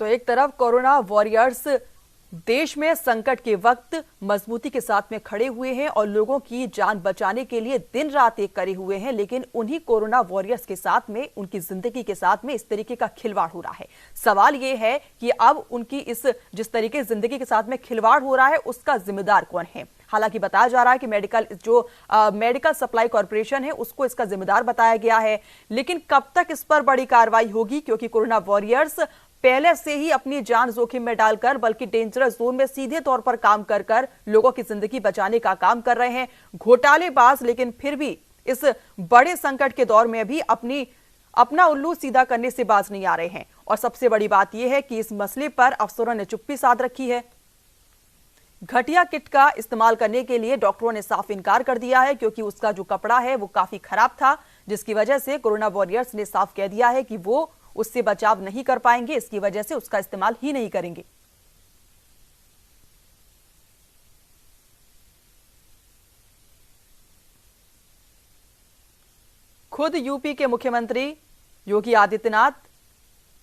तो एक तरफ कोरोना वॉरियर्स देश में संकट के वक्त मजबूती के साथ में खड़े हुए हैं और लोगों की जान बचाने के लिए दिन रात एक करे हुए हैं, लेकिन उन्हीं कोरोना वॉरियर्स के साथ में उनकी जिंदगी के साथ में इस तरीके का खिलवाड़ हो रहा है। सवाल ये है कि अब उनकी जिस तरीके से जिंदगी के साथ में खिलवाड़ हो रहा है उसका जिम्मेदार कौन है। हालांकि बताया जा रहा है कि मेडिकल सप्लाई कॉर्पोरेशन है उसको इसका जिम्मेदार बताया गया है, लेकिन कब तक इस पर बड़ी कार्रवाई होगी, क्योंकि कोरोना वॉरियर्स पहले से ही अपनी जान जोखिम में डालकर बल्कि डेंजरस जोन में सीधे तौर पर काम कर लोगों की जिंदगी बचाने का काम कर रहे हैं। घोटालेबाज लेकिन फिर भी इस बड़े संकट के दौर में भी अपना उल्लू सीधा करने से बाज नहीं आ रहे हैं। और सबसे बड़ी बात यह है कि इस मसले पर अफसरों ने चुप्पी साध रखी है। घटिया किट का इस्तेमाल करने के लिए डॉक्टरों ने साफ इनकार कर दिया है, क्योंकि उसका जो कपड़ा है वो काफी खराब था, जिसकी वजह से कोरोना वॉरियर्स ने साफ कह दिया है कि वो उससे बचाव नहीं कर पाएंगे, इसकी वजह से उसका इस्तेमाल ही नहीं करेंगे। खुद यूपी के मुख्यमंत्री योगी आदित्यनाथ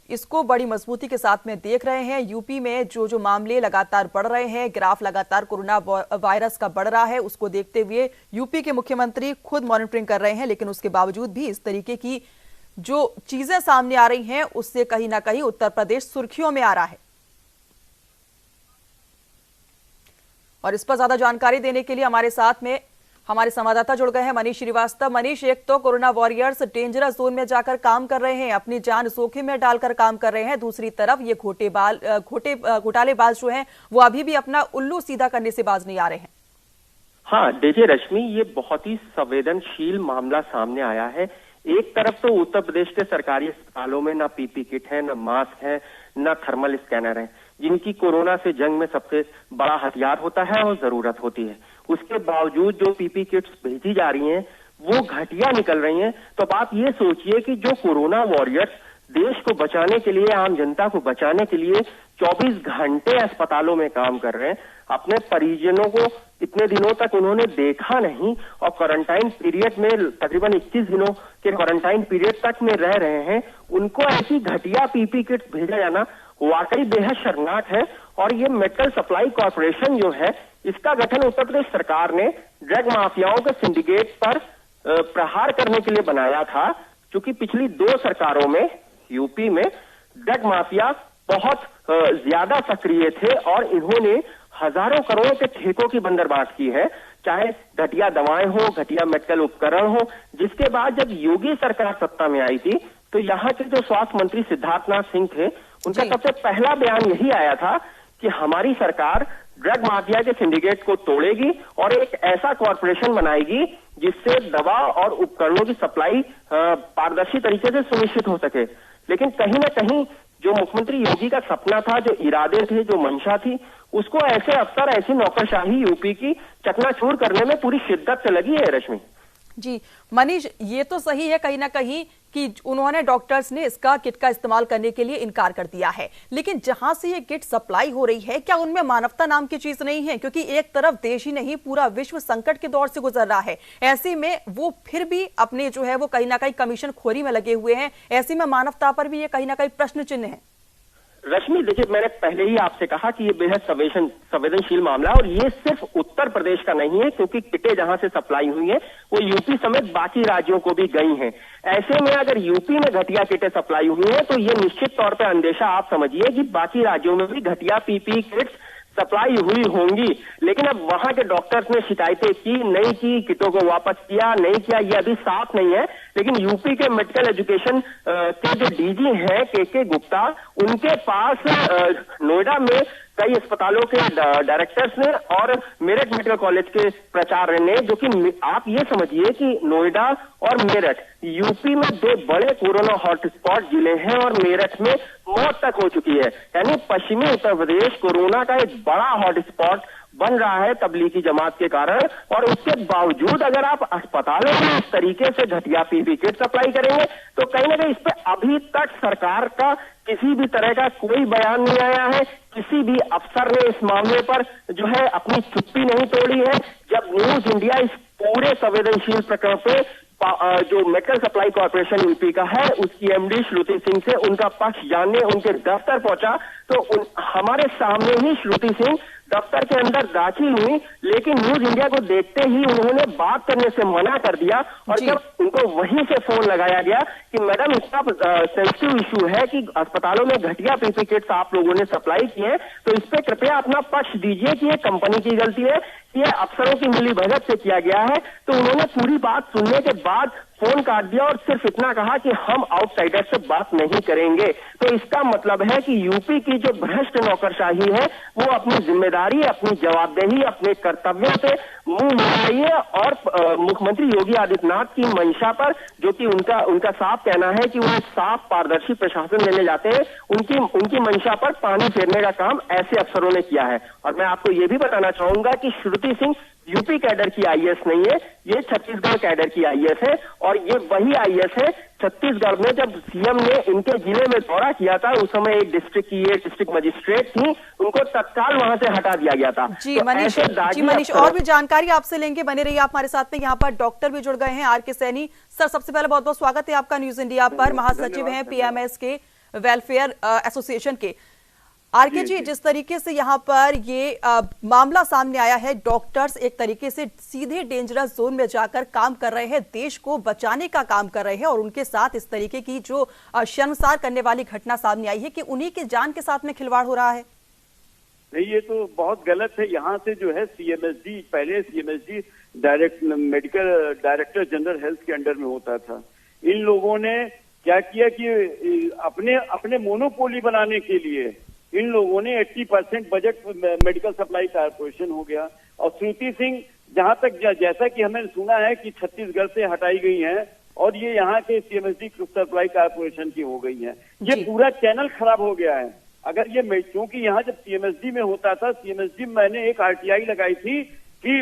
इसको बड़ी मजबूती के साथ में देख रहे हैं। यूपी में जो मामले लगातार बढ़ रहे हैं, ग्राफ लगातार कोरोना वायरस का बढ़ रहा है, उसको देखते हुए यूपी के मुख्यमंत्री खुद मॉनिटरिंग कर रहे हैं, लेकिन उसके बावजूद भी इस तरीके की जो चीजें सामने आ रही हैं उससे कहीं ना कहीं उत्तर प्रदेश सुर्खियों में आ रहा है। और इस पर ज्यादा जानकारी देने के लिए हमारे साथ में हमारे संवाददाता जुड़ गए हैं, मनीष श्रीवास्तव। मनीष, एक तो कोरोना वॉरियर्स डेंजरस जोन में जाकर काम कर रहे हैं, अपनी जान जोखिम में डालकर काम कर रहे हैं, दूसरी तरफ ये घोटालेबाज जो हैं वो अभी भी अपना उल्लू सीधा करने से बाज नहीं आ रहे हैं। हाँ देखिए रश्मि, ये बहुत ही संवेदनशील मामला सामने आया है। एक तरफ तो उत्तर प्रदेश के सरकारी अस्पतालों में ना पीपी किट है, ना मास्क है, ना थर्मल स्कैनर है, जिनकी कोरोना से जंग में सबसे बड़ा हथियार होता है और जरूरत होती है। उसके बावजूद जो पीपी किट्स भेजी जा रही हैं वो घटिया निकल रही हैं। तो आप ये सोचिए कि जो कोरोना वॉरियर्स देश को बचाने के लिए, आम जनता को बचाने के लिए 24 घंटे अस्पतालों में काम कर रहे हैं, अपने परिजनों को इतने दिनों तक उन्होंने देखा नहीं और क्वारंटाइन पीरियड में तकरीबन 21 दिनों के क्वारंटाइन पीरियड तक में रह रहे हैं, उनको ऐसी घटिया पीपी किट्स भेजा जाना वाकई बेहद शर्मनाक है। और ये मेडिकल सप्लाई कॉर्पोरेशन जो है, इसका गठन उत्तर प्रदेश सरकार ने ड्रग माफियाओं के सिंडिकेट पर प्रहार करने के लिए बनाया था, क्योंकि पिछली 2 सरकारों में यूपी में ड्रग माफिया बहुत ज्यादा सक्रिय थे और इन्होंने हजारों करोड़ों के ठेकों की बंदरबांट की है, चाहे घटिया दवाएं हो, घटिया मेडिकल उपकरण हो। जिसके बाद जब योगी सरकार सत्ता में आई थी तो यहाँ के जो स्वास्थ्य मंत्री सिद्धार्थनाथ सिंह थे, उनका सबसे पहला बयान यही आया था कि हमारी सरकार ड्रग माफिया के सिंडिकेट को तोड़ेगी और एक ऐसा कॉर्पोरेशन बनाएगी जिससे दवा और उपकरणों की सप्लाई पारदर्शी तरीके से सुनिश्चित हो सके। लेकिन कहीं ना कहीं जो मुख्यमंत्री योगी का सपना था, जो इरादे थे, जो मंशा थी, उसको ऐसे अफसर, ऐसी नौकरशाही यूपी की चकनाचूर करने में पूरी शिद्दत से लगी है। रश्मि जी, मनीष, ये तो सही है कहीं ना कहीं कि उन्होंने डॉक्टर्स ने इसका किट का इस्तेमाल करने के लिए इनकार कर दिया है, लेकिन जहां से ये किट सप्लाई हो रही है, क्या उनमें मानवता नाम की चीज नहीं है? क्योंकि एक तरफ देश ही नहीं पूरा विश्व संकट के दौर से गुजर रहा है, ऐसे में वो फिर भी अपने जो है वो कहीं ना कहीं कमीशन खोरी में लगे हुए हैं। ऐसे में मानवता पर भी ये कहीं ना कहीं प्रश्न चिन्ह है। रश्मि देखिए, मैंने पहले ही आपसे कहा कि ये बेहद संवेदनशील मामला है और ये सिर्फ उत्तर प्रदेश का नहीं है, क्योंकि किटें जहां से सप्लाई हुई है वो यूपी समेत बाकी राज्यों को भी गई हैं। ऐसे में अगर यूपी में घटिया किटें सप्लाई हुई है तो ये निश्चित तौर पर अंदेशा आप समझिए कि बाकी राज्यों में भी घटिया पीपी किट्स सप्लाई हुई होंगी। लेकिन अब वहां के डॉक्टर्स ने शिकायतें की, नहीं की, किटों को वापस किया, नहीं किया, ये अभी साफ नहीं है। लेकिन यूपी के मेडिकल एजुकेशन के जो डीजी हैं के गुप्ता, उनके पास नोएडा में कई अस्पतालों के डायरेक्टर्स ने और मेरठ मेडिकल कॉलेज के प्राचार्य ने, जो कि आप ये समझिए कि नोएडा और मेरठ यूपी में 2 बड़े कोरोना हॉटस्पॉट जिले हैं और मेरठ में मौत तक हो चुकी है। यानी पश्चिमी उत्तर प्रदेश कोरोना का एक बड़ा हॉटस्पॉट बन रहा है तबलीगी जमात के कारण। और उसके बावजूद अगर आप अस्पतालों में इस तरीके से घटिया पीपी किट सप्लाई करेंगे तो कहीं ना कहीं इस पे अभी तक सरकार का किसी भी तरह का कोई बयान नहीं आया है। किसी भी अफसर ने इस मामले पर जो है अपनी चुप्पी नहीं तोड़ी है। जब न्यूज इंडिया इस पूरे संवेदनशील प्रकरण पे जो मेडिकल सप्लाई कॉर्पोरेशन यूपी का है उसकी एमडी श्रुति सिंह से उनका पक्ष जानने उनके दफ्तर पहुंचा, तो हमारे सामने ही श्रुति सिंह दफ्तर के अंदर दाखिल हुई, लेकिन न्यूज इंडिया को देखते ही उन्होंने बात करने से मना कर दिया। और जब उनको वहीं से फोन लगाया गया कि मैडम इसका सेंसिटिव इशू है कि अस्पतालों में घटिया पीपी किट्स आप लोगों ने सप्लाई की है, तो इस पे कृपया अपना पक्ष दीजिए कि ये कंपनी की गलती है, ये अफसरों की मिलीभगत से किया गया है, तो उन्होंने पूरी बात सुनने के बाद फोन काट दिया और सिर्फ इतना कहा कि हम आउटसाइडर से बात नहीं करेंगे। तो इसका मतलब है कि यूपी की जो भ्रष्ट नौकरशाही है वो अपनी जिम्मेदारी, अपनी जवाबदेही, अपने कर्तव्यों से मुंह मोड़ रही है और मुख्यमंत्री योगी आदित्यनाथ की मंशा पर, जो कि उनका साफ कहना है कि वो साफ पारदर्शी प्रशासन लेने जाते हैं, उनकी मंशा पर पानी फेरने का काम ऐसे अफसरों ने किया है। और मैं आपको ये भी बताना चाहूंगा कि श्रुति सिंह यूपी कैडर की आईएएस नहीं है, ये छत्तीसगढ़ कैडर की आईएएस है, और ये वही आईएएस है छत्तीसगढ़ में जब सीएम ने इनके जिले में दौरा किया था उस समय एक डिस्ट्रिक्ट मजिस्ट्रेट थी, उनको तत्काल वहां से हटा दिया गया था। जी मनीष, और भी जानकारी आपसे लेंगे, बने रहिए आप हमारे साथ में। यहाँ पर डॉक्टर भी जुड़ गए हैं, आर के सैनी सर, सबसे पहले बहुत बहुत स्वागत है आपका न्यूज इंडिया पर। महासचिव हैं पीएमएस के वेलफेयर एसोसिएशन के। आरके जी, जिस तरीके से यहाँ पर ये मामला सामने आया है, डॉक्टर्स एक तरीके से सीधे डेंजरस जोन में जाकर काम कर रहे हैं, देश को बचाने का काम कर रहे हैं, और उनके साथ इस तरीके की जो शर्मसार करने वाली घटना सामने आई है कि उन्हीं के जान के साथ में खिलवाड़ हो रहा है। नहीं, ये तो बहुत गलत है। यहाँ से जो है सीएमएसडी, पहले CMSD medical director general health के अंडर में होता था। इन लोगों ने क्या किया कि अपने मोनोपोली बनाने के लिए इन लोगों ने 80% बजट मेडिकल सप्लाई कारपोरेशन हो गया। और श्रुति सिंह जहां तक जैसा कि हमें सुना है कि छत्तीसगढ़ से हटाई गई हैं और ये यहाँ के सीएमएसडी सप्लाई कारपोरेशन की हो गई हैं। ये पूरा चैनल खराब हो गया है। अगर ये, क्योंकि यहाँ जब सीएमएसडी में होता था, सीएमएसडी में मैंने एक आरटीआई लगाई थी कि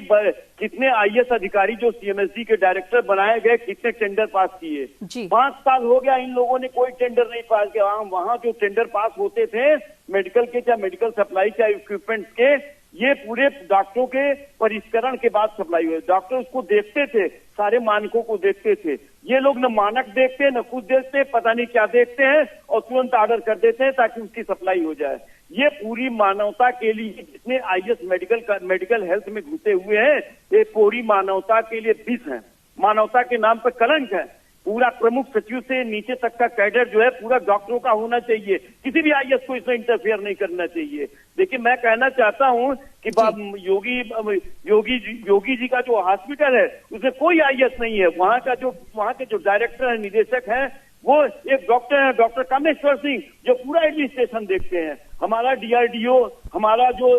कितने आईएएस अधिकारी जो सीएमएसडी के डायरेक्टर बनाए गए, कितने टेंडर पास किए। 5 साल हो गया इन लोगों ने कोई टेंडर नहीं पास किया। वहां जो टेंडर पास होते थे मेडिकल के, चाहे मेडिकल सप्लाई, चाहे इक्विपमेंट्स के, ये पूरे डॉक्टरों के परिष्करण के बाद सप्लाई हुए। डॉक्टर उसको देखते थे, सारे मानकों को देखते थे। ये लोग न मानक देखते न कुछ देखते, पता नहीं क्या देखते हैं और तुरंत ऑर्डर कर देते हैं ताकि उसकी सप्लाई हो जाए। ये पूरी मानवता के लिए, जितने आईएएस मेडिकल हेल्थ में घुसे हुए हैं, ये पूरी मानवता के लिए विष है, मानवता के नाम पर कलंक है। पूरा प्रमुख सचिव से नीचे तक का कैडर जो है पूरा डॉक्टरों का होना चाहिए, किसी भी आईएएस को इसमें इंटरफेयर नहीं करना चाहिए। देखिए, मैं कहना चाहता हूं कि योगी जी का जो हॉस्पिटल है उसमें कोई आईएएस नहीं है। वहां के जो डायरेक्टर है, निदेशक है, वो एक डॉक्टर है, डॉक्टर कामेश्वर सिंह, जो पूरा एडमिनिस्ट्रेशन देखते हैं। हमारा डीआरडीओ, हमारा जो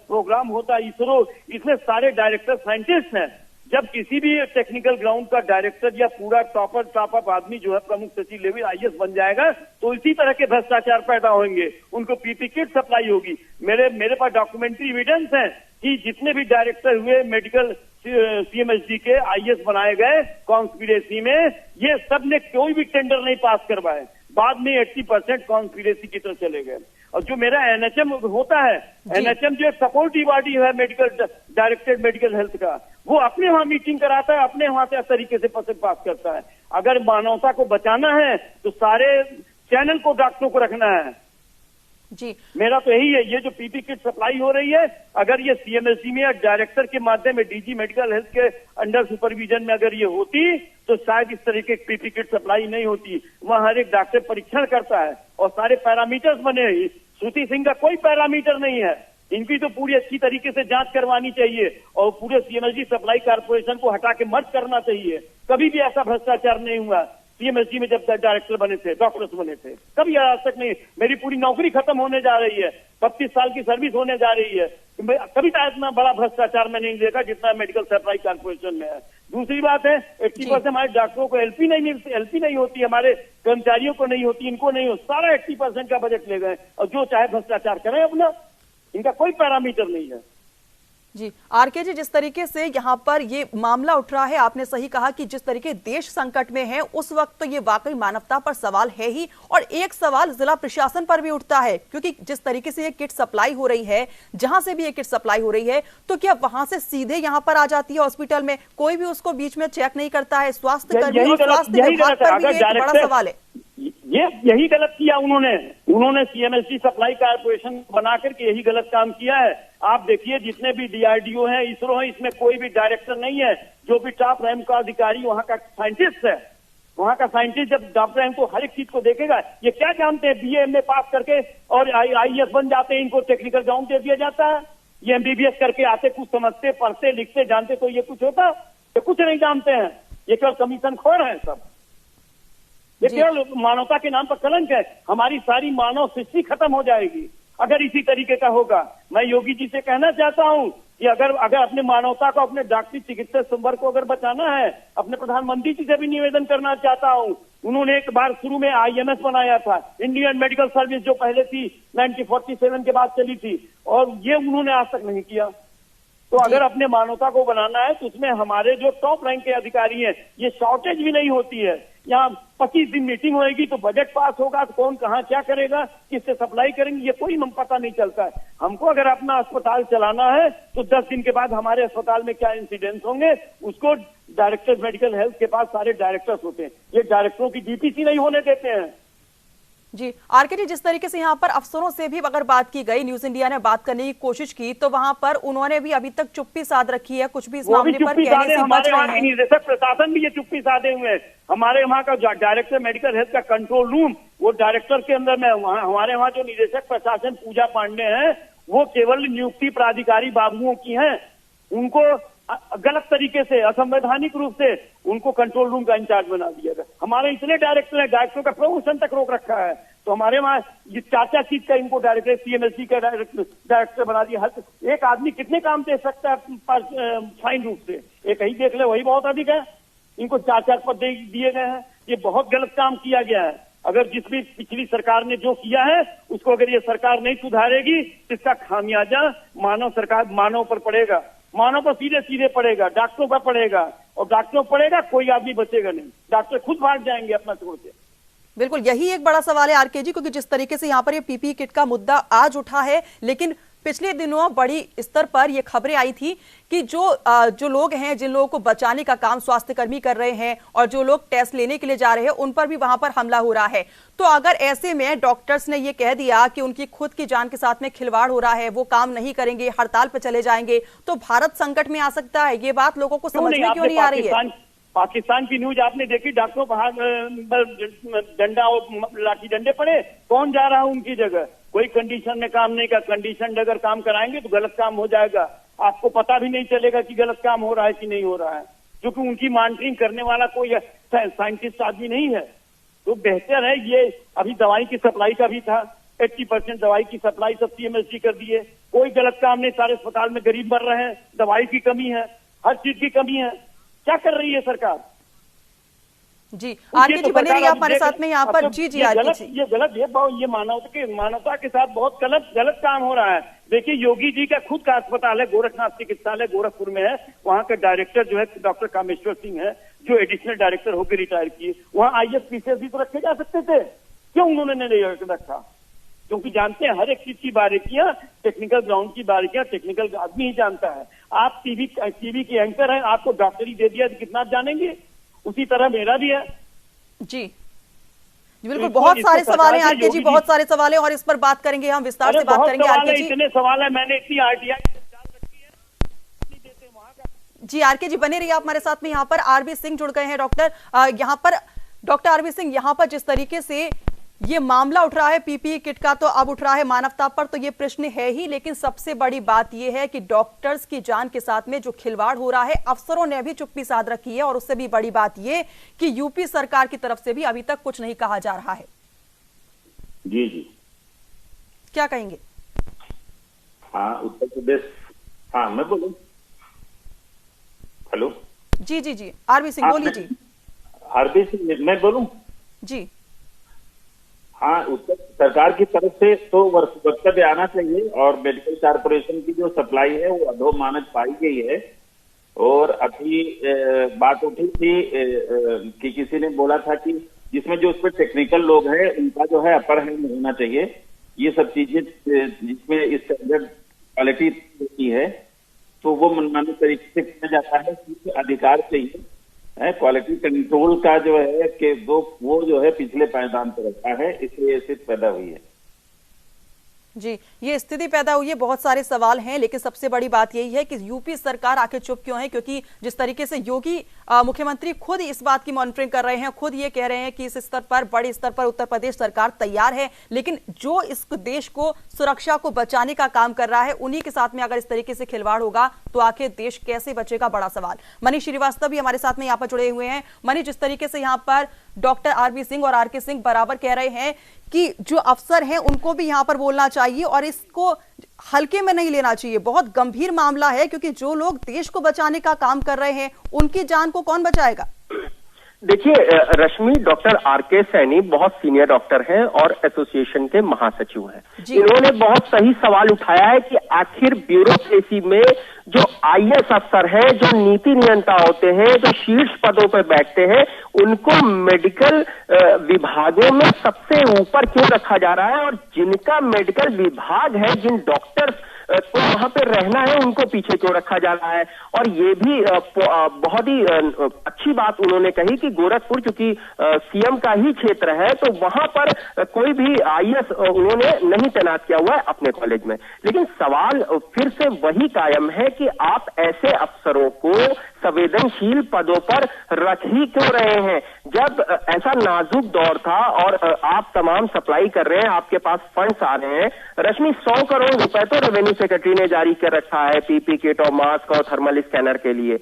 प्रोग्राम होता है इसरो, इसमें सारे डायरेक्टर साइंटिस्ट हैं। जब किसी भी टेक्निकल ग्राउंड का डायरेक्टर या पूरा टॉप अप आदमी जो है प्रमुख सचिव लेवल आईएएस बन जाएगा तो इसी तरह के भ्रष्टाचार पैदा होंगे, उनको पीपी किट सप्लाई होगी। मेरे पास डॉक्यूमेंट्री एविडेंस है कि जितने भी डायरेक्टर हुए मेडिकल सीएमएसडी के आईएएस बनाए गए कॉन्स्पिरेसी में, ये सब ने कोई भी टेंडर नहीं पास करवाए। बाद में 80% कॉन्स्पिरेसी की तरफ चले गए। और जो मेरा एनएचएम होता है, एनएचएम जो एक सपोर्टिव बॉडी है मेडिकल डायरेक्टेड मेडिकल हेल्थ का, वो अपने वहां मीटिंग कराता है, अपने वहां से तरीके से पसंद पास करता है। अगर मानवता को बचाना है तो सारे चैनल को डॉक्टरों को रखना है। जी, मेरा तो यही है। ये जो पीपी किट सप्लाई हो रही है, अगर ये सीएमएसडी में या डायरेक्टर के माध्यम में डीजी मेडिकल हेल्थ के अंडर सुपरविजन में अगर ये होती तो शायद इस तरीके की पीपी किट सप्लाई नहीं होती। वहां हर एक डॉक्टर परीक्षण करता है और सारे पैरामीटर्स बने हैं। श्रुति सिंह का कोई पैरामीटर नहीं है। इनकी तो पूरी अच्छी तरीके से जांच करवानी चाहिए और पूरे सीएमएसडी सप्लाई कारपोरेशन को हटा के मर्ज करना चाहिए। कभी भी ऐसा भ्रष्टाचार नहीं हुआ सीएमएसडी में जब डायरेक्टर बने थे, डॉक्टर्स बने थे, कभी आज तक नहीं। मेरी पूरी नौकरी खत्म होने जा रही है, 32 साल की सर्विस होने जा रही है, कभी तो इतना बड़ा भ्रष्टाचार मैं नहीं देखा जितना मेडिकल सप्लाई कारपोरेशन में है। दूसरी बात है, 80% हमारे डॉक्टरों को एलपी नहीं होती, हमारे कर्मचारियों को नहीं होती, इनको नहीं होती। सारा 80% का बजट ले गए और जो चाहे भ्रष्टाचार करें अपना, इनका कोई पैरामीटर नहीं है। जी आरके जी, जिस तरीके से यहाँ पर ये मामला उठ रहा है, आपने सही कहा कि जिस तरीके देश संकट में है उस वक्त तो ये वाकई मानवता पर सवाल है ही, और एक सवाल जिला प्रशासन पर भी उठता है, क्योंकि जिस तरीके से ये किट सप्लाई हो रही है, जहां से भी ये किट सप्लाई हो रही है, तो क्या वहां से सीधे यहाँ पर आ जाती है हॉस्पिटल में, कोई भी उसको बीच में चेक नहीं करता है? स्वास्थ्य कर्मी और स्वास्थ्य विभाग पर भी एक बड़ा सवाल है। यही गलत किया उन्होंने सीएमएसडी सप्लाई कारपोरेशन बना करके यही गलत काम किया है। आप देखिए जितने भी डीआरडीओ हैं, इसरो है, इसमें कोई भी डायरेक्टर नहीं है। जो भी टॉप रैंक का अधिकारी वहां का साइंटिस्ट है, वहां का साइंटिस्ट जब टॉप रैंक को हर एक चीज को देखेगा, ये क्या जानते हैं बीए एमए पास करके और आईएएस बन जाते हैं, इनको टेक्निकल ग्राउंड दे दिया जाता है। ये एमबीबीएस करके आते, कुछ समझते, पढ़ते, लिखते, जानते तो ये कुछ होता, ये कुछ नहीं जानते हैं। ये केवल कमीशन खोर है सब, ये केवल मानवता के नाम पर कलंक है। हमारी सारी मानव सृष्टि खत्म हो जाएगी अगर इसी तरीके का होगा। मैं योगी जी से कहना चाहता हूं कि अगर अपने मानवता को, अपने डॉक्टरी चिकित्सा संवर्ग को अगर बचाना है, अपने प्रधानमंत्री जी से भी निवेदन करना चाहता हूं। उन्होंने एक बार शुरू में आईएमएस बनाया था, इंडियन मेडिकल सर्विस, जो पहले थी 1947 के बाद चली थी, और ये उन्होंने आज तक नहीं किया। तो अगर अपने मानवता को बनाना है तो उसमें हमारे जो टॉप रैंक के अधिकारी हैं, ये शॉर्टेज भी नहीं होती है। यहाँ 25 दिन मीटिंग होएगी तो बजट पास होगा तो कौन कहाँ क्या करेगा, किससे सप्लाई करेंगे, ये कोई पता नहीं चलता है। हमको अगर अपना अस्पताल चलाना है तो 10 दिन के बाद हमारे अस्पताल में क्या इंसिडेंट्स होंगे, उसको डायरेक्टर मेडिकल हेल्थ के पास सारे डायरेक्टर्स होते हैं, ये डायरेक्टरों की डीपीसी नहीं होने देते हैं। जी आरके जी, जिस तरीके से यहाँ पर अफसरों से भी अगर बात की गई, न्यूज इंडिया ने बात करने की कोशिश की, तो वहां पर उन्होंने भी अभी तक चुप्पी साध रखी है, कुछ भी इस मामले पर कहने से बच रहे हैं। निदेशक प्रशासन भी ये चुप्पी साधे हुए हैं। हमारे वहाँ का डायरेक्टर मेडिकल हेल्थ का कंट्रोल रूम, वो डायरेक्टर के अंदर में, हमारे वहाँ जो निदेशक प्रशासन पूजा पांडे हैं, वो केवल नियुक्ति प्राधिकारी बाबुओं की हैं। उनको गलत तरीके से, असंवैधानिक रूप से उनको कंट्रोल रूम का इंचार्ज बना दिया गया। हमारे इतने डायरेक्टर हैं, डायरेक्टरों का प्रमोशन तक रोक रखा है। तो हमारे वहाँ ये 4 चीज का इनको डायरेक्टर, सीएमएसडी का डायरेक्टर बना दिया। एक आदमी कितने काम दे सकता है फाइन रूप से? एक ही देख ले, वही बहुत अधिक है। इनको 4 पद दिए गए हैं। ये बहुत गलत काम किया गया है। अगर जिस भी पिछली सरकार ने जो किया है उसको अगर ये सरकार नहीं सुधारेगी तो इसका खामियाजा मानव पर पड़ेगा, मानव पर सीधे सीधे पड़ेगा, डॉक्टरों पर पड़ेगा, और डॉक्टरों पर पड़ेगा, कोई आदमी बचेगा नहीं। डॉक्टर खुद भाग जाएंगे अपना छोड़ के। बिल्कुल यही एक बड़ा सवाल है आरके जी, क्योंकि जिस तरीके से यहाँ पर ये पीपीई किट का मुद्दा आज उठा है, लेकिन पिछले दिनों बड़ी स्तर पर ये खबरें आई थी कि जो लोग हैं, जिन लोगों को बचाने का काम स्वास्थ्यकर्मी कर रहे हैं और जो लोग टेस्ट लेने के लिए जा रहे हैं, उन पर भी वहां पर हमला हो रहा है। तो अगर ऐसे में डॉक्टर्स ने ये कह दिया कि उनकी खुद की जान के साथ में खिलवाड़ हो रहा है, वो काम नहीं करेंगे, हड़ताल पर चले जाएंगे, तो भारत संकट में आ सकता है। ये बात लोगों को समझ में क्यों नहीं आ रही है? पाकिस्तान की न्यूज आपने देखी, डॉक्टरों पर डंडा और लाठी डंडे पड़े, कौन जा रहा है उनकी जगह? कोई कंडीशन में काम नहीं का। कंडीशन अगर काम कराएंगे तो गलत काम हो जाएगा, आपको पता भी नहीं चलेगा कि गलत काम हो रहा है कि नहीं हो रहा है, क्योंकि उनकी मॉनिटरिंग करने वाला कोई साइंटिस्ट आदमी नहीं है। तो बेहतर है, ये अभी दवाई की सप्लाई का भी था, 80% दवाई की सप्लाई सब सीएमएसडी कर दिए। कोई गलत काम नहीं, सारे अस्पताल में गरीब मर रहे हैं, दवाई की कमी है, हर चीज की कमी है। क्या कर रही है सरकार? जी आरके जी, बने रहिए आप हमारे साथ में यहाँ पर। जी जी आरके जी, ये गलत, ये मानवता के साथ बहुत गलत काम हो रहा है। देखिए योगी जी का खुद का अस्पताल है, गोरखनाथ चिकित्सालय गोरखपुर में है। वहाँ का डायरेक्टर जो है डॉक्टर कामेश्वर सिंह है, जो एडिशनल डायरेक्टर होकर रिटायर किए। वहाँ आईएएस पीसीएस भी तो रखे जा सकते थे, क्यों उन्होंने नहीं रखा? क्योंकि जानते हैं हर एक चीज की बारीकियां, टेक्निकल ग्राउंड की बारीकियां टेक्निकल आदमी ही जानता है। आप टीवी की एंकर हैं, आपको डॉक्टरी दे दिया तो कितना जानेंगे? उसी तरह मेरा भी है। जी बिल्कुल, बहुत सारे सवाल हैं आरके जी, बहुत सारे सवाल हैं, और इस पर बात करेंगे, हम विस्तार से बात करेंगे आरके जी। इतने सवाल है, मैंने इतनी आरटीआई रखी है। जी आरके जी, बने रहिए आप हमारे साथ में। यहाँ पर आरबी सिंह जुड़ गए हैं, डॉक्टर आरबी सिंह, यहाँ पर जिस तरीके से ये मामला उठ रहा है पीपीई किट का, तो अब उठ रहा है मानवता पर, तो ये प्रश्न है ही, लेकिन सबसे बड़ी बात ये है कि डॉक्टर्स की जान के साथ में जो खिलवाड़ हो रहा है, अफसरों ने भी चुप्पी साध रखी है, और उससे भी बड़ी बात ये कि यूपी सरकार की तरफ से भी अभी तक कुछ नहीं कहा जा रहा है। जी जी, क्या कहेंगे? हाँ, उत्तर प्रदेश, हाँ मैं बोलूं? हेलो, जी जी जी, आरबी सिंह बोलिए जी। आरबी सिंह मैं बोलूं? जी हाँ, उत्तर सरकार की तरफ से तो वक्तव्य आना चाहिए और मेडिकल कॉर्पोरेशन की जो सप्लाई है वो अधोमानक पाई गई है। और अभी बात उठी थी कि किसी ने बोला था कि जिसमें जो उस पर टेक्निकल लोग हैं उनका जो है अपर हैंड होना चाहिए। ये सब चीजें जिसमें स्टैंडर्ड क्वालिटी होती है तो वो मनमाने तरीके से किया जाता है। अधिकार चाहिए है, क्वालिटी कंट्रोल का जो है कि वो जो है पिछले पायदान पर रखा है, इसलिए स्थिति पैदा हुई है। जी, ये स्थिति पैदा हुई है। बहुत सारे सवाल हैं, लेकिन सबसे बड़ी बात यही है कि यूपी सरकार आखिर चुप क्यों है, क्योंकि जिस तरीके से योगी मुख्यमंत्री खुद इस बात की मॉनिटरिंग कर रहे हैं, खुद ये कह रहे हैं कि इस स्तर पर, बड़े स्तर पर उत्तर प्रदेश सरकार तैयार है, लेकिन जो इस देश को, सुरक्षा को बचाने का काम कर रहा है, उन्हीं के साथ में अगर इस तरीके से खिलवाड़ होगा तो आखिर देश कैसे बचेगा, बड़ा सवाल। मनीष श्रीवास्तव भी हमारे साथ में यहाँ पर जुड़े हुए हैं। मनीष, जिस तरीके से यहाँ पर डॉक्टर आरबी सिंह और आरके सिंह बराबर कह रहे हैं कि जो अफसर हैं उनको भी यहाँ पर बोलना चाहिए और इसको हल्के में नहीं लेना चाहिए, बहुत गंभीर मामला है, क्योंकि जो लोग देश को बचाने का काम कर रहे हैं उनकी जान को कौन बचाएगा? देखिए रश्मि, डॉक्टर आरके सैनी बहुत सीनियर डॉक्टर हैं और एसोसिएशन के महासचिव हैं। इन्होंने बहुत सही सवाल उठाया है कि आखिर ब्यूरोक्रेसी में जो आईएएस अफसर हैं, जो नीति नियंता होते हैं, जो शीर्ष पदों पर बैठते हैं, उनको मेडिकल विभागों में सबसे ऊपर क्यों रखा जा रहा है और जिनका मेडिकल विभाग है, जिन डॉक्टर्स को वहां पे रहना है, उनको पीछे क्यों रखा जा रहा है। और ये भी बहुत ही अच्छी बात उन्होंने कही कि गोरखपुर चूंकि सीएम का ही क्षेत्र है तो वहां पर कोई भी आईएएस उन्होंने नहीं तैनात किया हुआ है अपने कॉलेज में। लेकिन सवाल फिर से वही कायम है कि आप ऐसे अफसरों को संवेदनशील पदों पर रख ही क्यों रहे हैं, जब ऐसा नाजुक दौर था और आप तमाम सप्लाई कर रहे हैं, आपके पास फंड्स आ रहे हैं। रश्मि, 100 करोड़ रुपए तो रेवेन्यू सेक्रेटरी ने जारी कर रखा है पीपी किट और मास्क और थर्मल स्कैनर के लिए।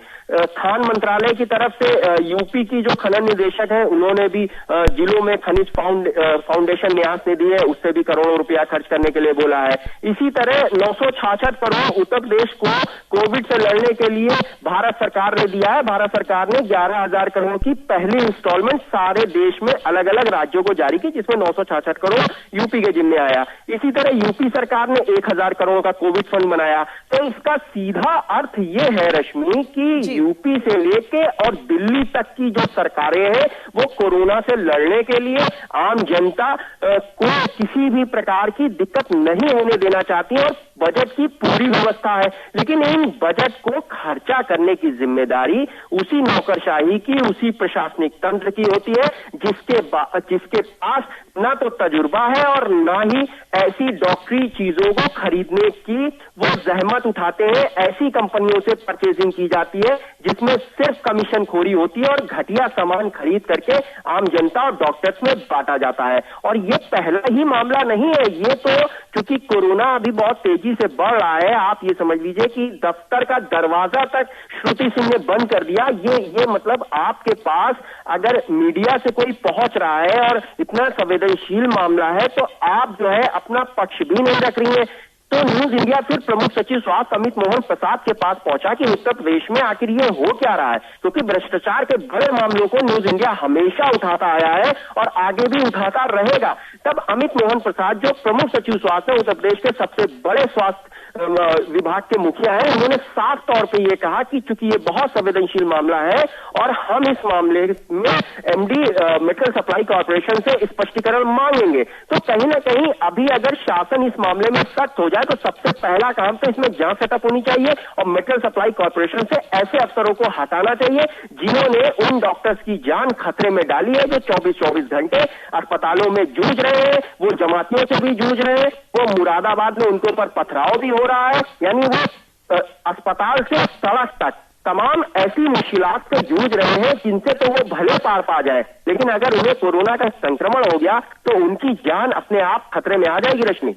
खान मंत्रालय की तरफ से यूपी की जो खनन निदेशक है उन्होंने भी जिलों में खनिज फाउंडेशन न्यास निधि है, उससे भी करोड़ों रुपया खर्च करने के लिए बोला है। इसी तरह 966 करोड़ उत्तर प्रदेश को कोविड से लड़ने के लिए भारत सरकार ने दिया है। भारत सरकार ने 11,000 करोड़ की पहली इंस्टॉलमेंट सारे देश में अलग अलग राज्यों को जारी की, जिसमें 966 करोड़ यूपी के जिम्मे आया। इसी तरह यूपी सरकार ने 1,000 करोड़ का कोविड फंड बनाया। तो इसका सीधा अर्थ यह है रश्मि कि यूपी से लेके और दिल्ली तक की जो सरकारें हैं वो कोरोना से लड़ने के लिए आम जनता को किसी भी प्रकार की दिक्कत नहीं होने देना चाहती और बजट की पूरी व्यवस्था है। लेकिन इन बजट को खर्चा करने की जिम्मेदारी उसी नौकरशाही की, उसी प्रशासनिक तंत्र की होती है जिसके पास ना तो तजुर्बा है और ना ही ऐसी डॉक्टरी चीजों को खरीदने की वो जहमत उठाते हैं। ऐसी कंपनियों से परचेजिंग की जाती है जिसमें सिर्फ कमीशन खोरी होती है और घटिया सामान खरीद करके आम जनता और डॉक्टर्स में बांटा जाता है। और ये पहला ही मामला नहीं है, ये तो क्योंकि कोरोना अभी बहुत तेजी से बढ़ रहा है, आप ये समझ लीजिए कि दफ्तर का दरवाजा तक श्रुति सिंह ने बंद कर दिया। ये मतलब आपके पास अगर मीडिया से कोई पहुंच रहा है और इतना संवेदनशील मामला है तो आप जो है अपना पक्ष भी नहीं रख रही है। तो न्यूज इंडिया फिर प्रमुख सचिव स्वास्थ्य अमित मोहन प्रसाद के पास पहुंचा कि उत्तर प्रदेश में आखिर ये हो क्या रहा है, क्योंकि भ्रष्टाचार के बड़े मामलों को न्यूज इंडिया हमेशा उठाता आया है और आगे भी उठाता रहेगा। तब अमित मोहन प्रसाद जो प्रमुख सचिव स्वास्थ्य उत्तर प्रदेश के सबसे बड़े स्वास्थ्य विभाग के मुखिया हैं, उन्होंने साफ तौर पे ये कहा कि चूंकि ये बहुत संवेदनशील मामला है और हम इस मामले में एमडी मेडिकल सप्लाई कॉर्पोरेशन से स्पष्टीकरण मांगेंगे। तो कहीं ना कहीं अभी अगर शासन इस मामले में सख्त हो जाए तो सबसे पहला काम तो इसमें जांच सेटअप होनी चाहिए और मेडिकल सप्लाई कॉर्पोरेशन से ऐसे अफसरों को हटाना चाहिए जिन्होंने उन डॉक्टर्स की जान खतरे में डाली है, जो 24 घंटे अस्पतालों में जूझ रहे हैं, वो जमातियों से भी जूझ रहे हैं, वो मुरादाबाद में उनके ऊपर पथराव भी हो रहा है, यानी वो अस्पताल से सड़क तक तमाम ऐसी मुश्किलात से जूझ रहे हैं जिनसे तो वो भले पार पा जाए, लेकिन अगर उन्हें कोरोना का संक्रमण हो गया तो उनकी जान अपने आप खतरे में आ जाएगी। रश्मि,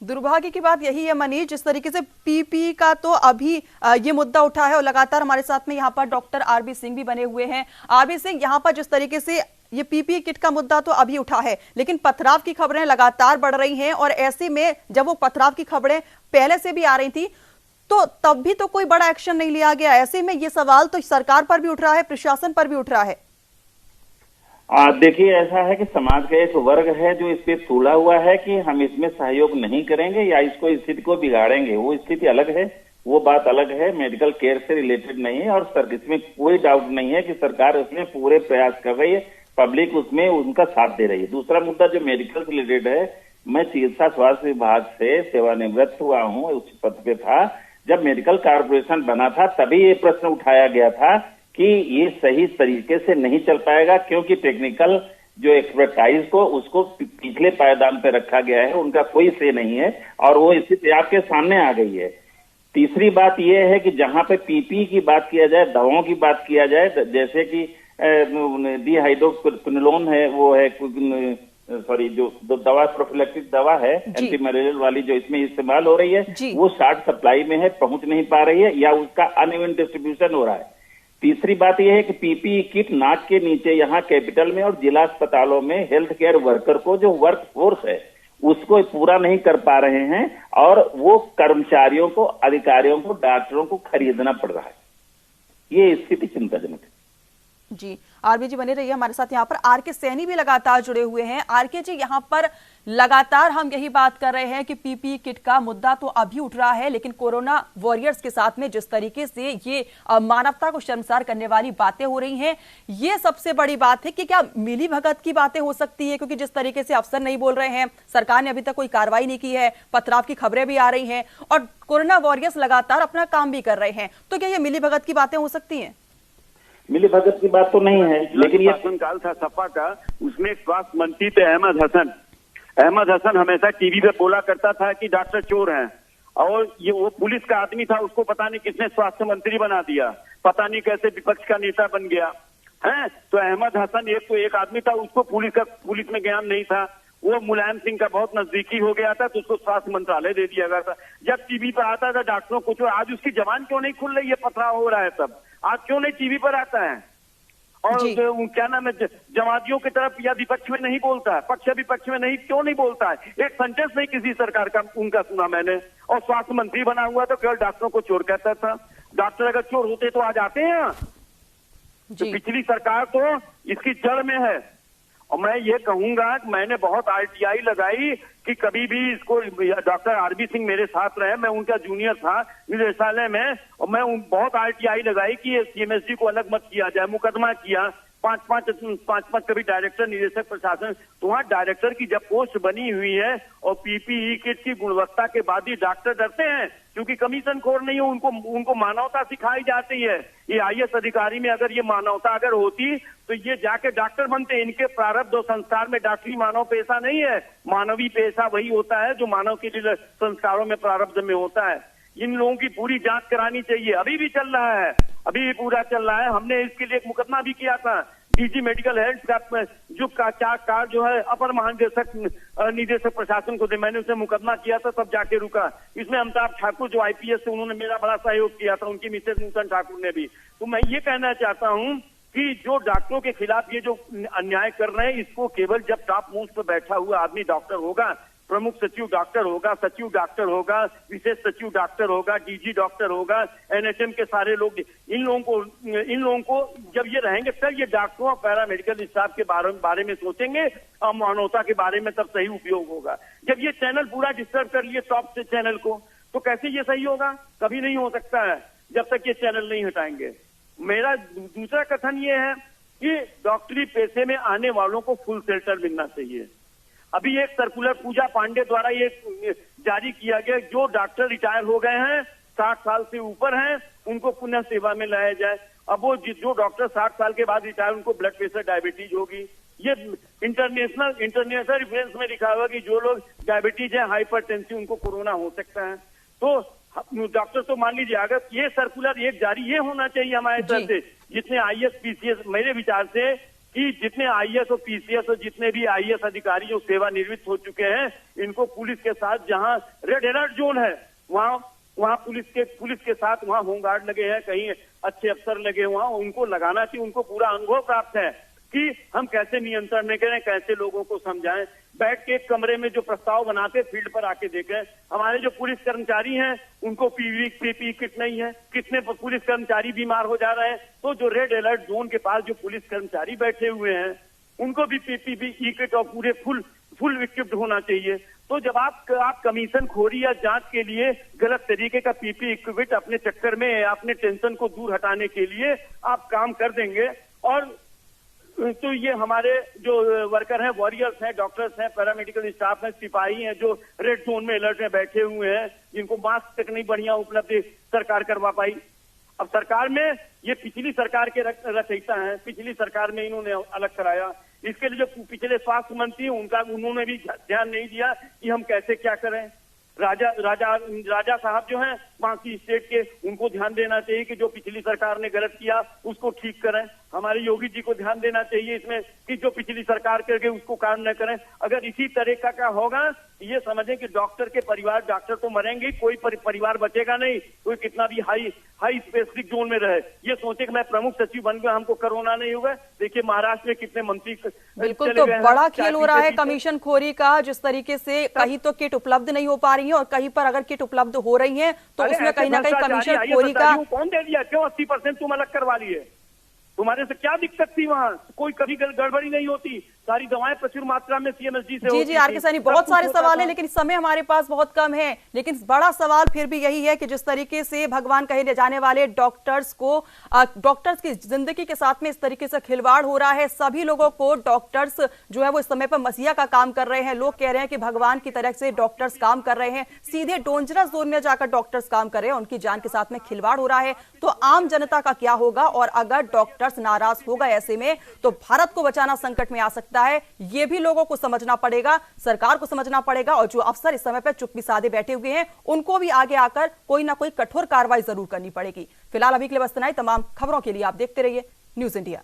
दुर्भाग्य की बात यही है मनीष, जिस तरीके से पीपी का तो अभी ये मुद्दा उठा है और लगातार हमारे साथ में यहाँ पर डॉक्टर आरबी सिंह भी बने हुए हैं। आरबी सिंह, यहाँ पर जिस तरीके से ये पीपी किट का मुद्दा तो अभी उठा है, लेकिन पथराव की खबरें लगातार बढ़ रही हैं और ऐसे में जब वो पथराव की खबरें पहले से भी आ रही थी तो तब भी तो कोई बड़ा एक्शन नहीं लिया गया। ऐसे में ये सवाल तो सरकार पर भी उठ रहा है, प्रशासन पर भी उठ रहा है। देखिए, ऐसा है कि समाज का एक वर्ग है जो इस पे तुला हुआ है कि हम इसमें सहयोग नहीं करेंगे या इसको स्थिति को बिगाड़ेंगे। वो स्थिति अलग है, वो बात अलग है, मेडिकल केयर से रिलेटेड नहीं है। और सर इसमें कोई डाउट नहीं है कि सरकार उसमें पूरे प्रयास कर रही है, पब्लिक उसमें उनका साथ दे रही है। दूसरा मुद्दा जो मेडिकल से रिलेटेड है, मैं चिकित्सा स्वास्थ्य विभाग से सेवानिवृत्त हुआ हूँ, उस पद पे था। जब मेडिकल कॉर्पोरेशन बना था तभी ये प्रश्न उठाया गया था कि ये सही तरीके से नहीं चल पाएगा, क्योंकि टेक्निकल जो एक्सपर्टाइज को उसको पिछले पायदान पे रखा गया है, उनका कोई से नहीं है और वो स्थिति आपके सामने आ गई है। तीसरी बात यह है कि जहां पे पीपी की बात किया जाए, दवाओं की बात किया जाए, जैसे कि डिहाइड्रोक्विनोलोन है, वो है सॉरी जो दवा प्रोफिलैक्टिक दवा है एंटी मलेरियल वाली जो इसमें इस्तेमाल हो रही है, वो शॉर्ट सप्लाई में है, पहुंच नहीं पा रही है या उसका अनइवन डिस्ट्रीब्यूशन हो रहा है। तीसरी बात यह है कि पीपीई किट नाक के नीचे यहाँ कैपिटल में और जिला अस्पतालों में हेल्थ केयर वर्कर को जो वर्क फोर्स है उसको पूरा नहीं कर पा रहे हैं और वो कर्मचारियों को, अधिकारियों को, डॉक्टरों को खरीदना पड़ रहा है। ये स्थिति चिंताजनक है। जी, आरबी जी बने रहिए हमारे साथ। यहाँ पर आरके सैनी भी लगातार जुड़े हुए हैं। आरके जी, यहाँ पर लगातार हम यही बात कर रहे हैं कि पीपीई किट का मुद्दा तो अभी उठ रहा है, लेकिन कोरोना वॉरियर्स के साथ में जिस तरीके से ये मानवता को शर्मसार करने वाली बातें हो रही हैं, ये सबसे बड़ी बात है कि क्या मिली भगत की बातें हो सकती है? क्योंकि जिस तरीके से अफसर नहीं बोल रहे हैं, सरकार ने अभी तक कोई कार्रवाई नहीं की है, पथराव की खबरें भी आ रही हैं और कोरोना वॉरियर्स लगातार अपना काम भी कर रहे हैं, तो क्या ये मिली भगत की बातें हो सकती है? मिली भगत की बात तो नहीं है, लेकिन ये शासनकाल था सपा का, उसमें स्वास्थ्य मंत्री थे अहमद हसन हमेशा टीवी पे बोला करता था कि डॉक्टर चोर हैं, और ये वो पुलिस का आदमी था, उसको पता नहीं किसने स्वास्थ्य मंत्री बना दिया, पता नहीं कैसे विपक्ष का नेता बन गया है। तो अहमद हसन एक आदमी था, उसको पुलिस में ज्ञान नहीं था, वो मुलायम सिंह का बहुत नजदीकी हो गया था, तो उसको स्वास्थ्य मंत्रालय दे दिया गया था। जब टीवी पर आता था डॉक्टरों को चोर, आज उसकी जबान क्यों नहीं खुल रही है? पथराव हो रहा है तब, आज क्यों नहीं टीवी पर आता है? और क्या नाम है, जमातियों की तरफ या विपक्ष में नहीं बोलता है, पक्ष विपक्ष में नहीं, क्यों नहीं बोलता है? एक सेंटेंस नहीं किसी सरकार का उनका सुना मैंने। और स्वास्थ्य मंत्री बना हुआ तो केवल डॉक्टरों को चोर कहता था। डॉक्टर अगर चोर होते तो आज आते हैं। तो पिछली सरकार तो इसकी जड़ में है। और मैं ये कहूंगा कि मैंने बहुत आरटीआई लगाई कि कभी भी इसको, डॉक्टर आरबी सिंह मेरे साथ रहे, मैं उनका जूनियर था निदेशालय में, और मैं बहुत आरटीआई लगाई कि ये सीएमएसडी को अलग मत किया जाए, मुकदमा किया, पांच कभी डायरेक्टर, निदेशक, प्रशासन। तो वहाँ डायरेक्टर की जब पोस्ट बनी हुई है और पीपीई किट की गुणवत्ता के बाद ही डॉक्टर डरते हैं, क्योंकि कमीशन खोर नहीं हो, उनको मानवता सिखाई जाती है। ये आईएएस अधिकारी में अगर ये मानवता अगर होती तो ये जाके डॉक्टर बनते। इनके प्रारब्ध और संस्कार में डॉक्टरी मानव पेशा नहीं है, मानवीय पेशा वही होता है जो मानव के लिए संस्कारों में प्रारब्ध में होता है। इन लोगों की पूरी जांच करानी चाहिए, अभी भी चल रहा है, अभी भी पूरा चल रहा है। हमने इसके लिए एक मुकदमा भी किया था, डीजी मेडिकल हेल्थ का जो कार जो है अपर महानिदेशक निदेशक प्रशासन को दे, मैंने उसे मुकदमा किया था, तब जाके रुका। इसमें अमिताभ ठाकुर जो आईपीएस थे, उन्होंने मेरा बड़ा सहयोग किया था, उनकी मिसेज नूतन ठाकुर ने भी। तो मैं ये कहना चाहता हूँ कि जो डॉक्टरों के खिलाफ ये जो अन्याय कर रहे हैं, इसको केवल जब टॉप मोस्ट पर बैठा हुआ आदमी डॉक्टर होगा, प्रमुख सचिव डॉक्टर होगा, सचिव डॉक्टर होगा, विशेष सचिव डॉक्टर होगा, डीजी डॉक्टर होगा, एनएचएम के सारे लोग, इन लोगों को जब ये रहेंगे तब ये डॉक्टरों और पैरामेडिकल स्टाफ के बारे में सोचेंगे और मानवता के बारे में तब सही उपयोग होगा। जब ये चैनल पूरा डिस्टर्ब कर लिए टॉप से चैनल को, तो कैसे ये सही होगा? कभी नहीं हो सकता है जब तक ये चैनल नहीं हटाएंगे। मेरा दूसरा कथन ये है कि डॉक्टरी पेशे में आने वालों को फुल शेल्टर मिलना चाहिए। अभी एक सर्कुलर पूजा पांडे द्वारा ये जारी किया गया, जो डॉक्टर रिटायर हो गए हैं, 60 साल से ऊपर हैं, उनको पुनः सेवा में लाया जाए। अब वो जो डॉक्टर 60 साल के बाद रिटायर, उनको ब्लड प्रेशर, डायबिटीज होगी। ये इंटरनेशनल रेफरेंस में लिखा हुआ कि जो लोग डायबिटीज है, हाइपरटेंसिव, उनको कोरोना हो सकता है। तो डॉक्टर तो मान लीजिए, अगर ये सर्कुलर एक जारी ये होना चाहिए हमारे तरफ से, जितने आईएएस पीसीएस, मेरे विचार से कि जितने आईएएस और पीसीएस और जितने भी आईएएस अधिकारी जो सेवानिवृत्त हो चुके हैं, इनको पुलिस के साथ, जहां रेड अलर्ट जोन है वहां पुलिस के साथ वहां होमगार्ड लगे हैं, कहीं अच्छे अफसर लगे, वहां उनको लगाना चाहिए। उनको पूरा अनुभव प्राप्त है कि हम कैसे नियंत्रण में करें, कैसे लोगों को समझाएं। बैठ के एक कमरे में जो प्रस्ताव बनाते, फील्ड पर आके देखें। हमारे जो पुलिस कर्मचारी हैं उनको पीपीई किट नहीं है, कितने पुलिस कर्मचारी बीमार हो जा रहे हैं। तो जो रेड अलर्ट जोन के पास जो पुलिस कर्मचारी बैठे हुए हैं, उनको भी पीपीई किट और पूरे फुल इक्विप्ड होना चाहिए। तो जब आप कमीशन खोरी या जांच के लिए गलत तरीके का पीपीई इक्विपमेंट अपने चक्कर में अपने टेंशन को दूर हटाने के लिए आप काम कर देंगे, और तो ये हमारे जो वर्कर हैं, वॉरियर्स हैं, डॉक्टर्स हैं, पैरामेडिकल स्टाफ हैं, सिपाही हैं जो रेड जोन में अलर्ट में बैठे हुए हैं, जिनको मास्क तक नहीं बढ़िया उपलब्ध सरकार करवा पाई। अब सरकार में ये पिछली सरकार के रचयिता हैं, पिछली सरकार में इन्होंने अलग कराया। इसके लिए जो पिछले स्वास्थ्य मंत्री उन्होंने भी ध्यान नहीं दिया कि हम कैसे क्या करें। राजा साहब जो हैं बाकी स्टेट के, उनको ध्यान देना चाहिए कि जो पिछली सरकार ने गलत किया उसको ठीक करें। हमारे योगी जी को ध्यान देना चाहिए इसमें कि जो पिछली सरकार करके उसको काम न करें। अगर इसी तरीका का होगा ये समझें कि डॉक्टर के परिवार, डॉक्टर तो मरेंगे, कोई परिवार बचेगा नहीं, कोई कितना भी हाई स्पेसिफिक जोन में रहे। ये सोचे कि मैं प्रमुख सचिव बन गया हमको कोरोना नहीं होगा। देखिए महाराष्ट्र में कितने मंत्री बिल्कुल, तो बड़ा खेल हो रहा है कमीशन खोरी का, जिस तरीके से कहीं तो किट उपलब्ध नहीं हो पा रही है और कहीं पर अगर किट उपलब्ध हो रही है तो उसमें कहीं ना कहीं कमीशन खोरी का। कौन दे दिया? क्यों 80% तुम अलग करवा लिए? तुम्हारे से क्या दिक्कत थी? वहाँ कोई कभी गड़बड़ी नहीं होती, सारी दवाएं प्रचुर मात्रा में सीएमएसडी से जी आर के सैनी, बहुत सारे सवाल हैं लेकिन समय हमारे पास बहुत कम है। लेकिन बड़ा सवाल फिर भी यही है कि जिस तरीके से भगवान कहे जाने वाले डॉक्टर्स की जिंदगी के साथ में इस तरीके से खिलवाड़ हो रहा है। सभी लोगों को डॉक्टर्स जो है वो इस समय पर मसीहा का काम कर रहे हैं। लोग कह रहे हैं कि भगवान की तरह से डॉक्टर्स काम कर रहे हैं, सीधे डेंजरस जोन में जाकर डॉक्टर्स काम कर रहे हैं, उनकी जान के साथ में खिलवाड़ हो रहा है। तो आम जनता का क्या होगा? और अगर डॉक्टर्स नाराज हो गए ऐसे में तो भारत को बचाना संकट में आ सकता है। यह भी लोगों को समझना पड़ेगा, सरकार को समझना पड़ेगा, और जो अफसर इस समय पर चुप्पी साधे बैठे हुए हैं उनको भी आगे आकर कोई ना कोई कठोर कार्रवाई जरूर करनी पड़ेगी। फिलहाल अभी के लिए बस इतना ही। तमाम खबरों के लिए आप देखते रहिए न्यूज़ इंडिया।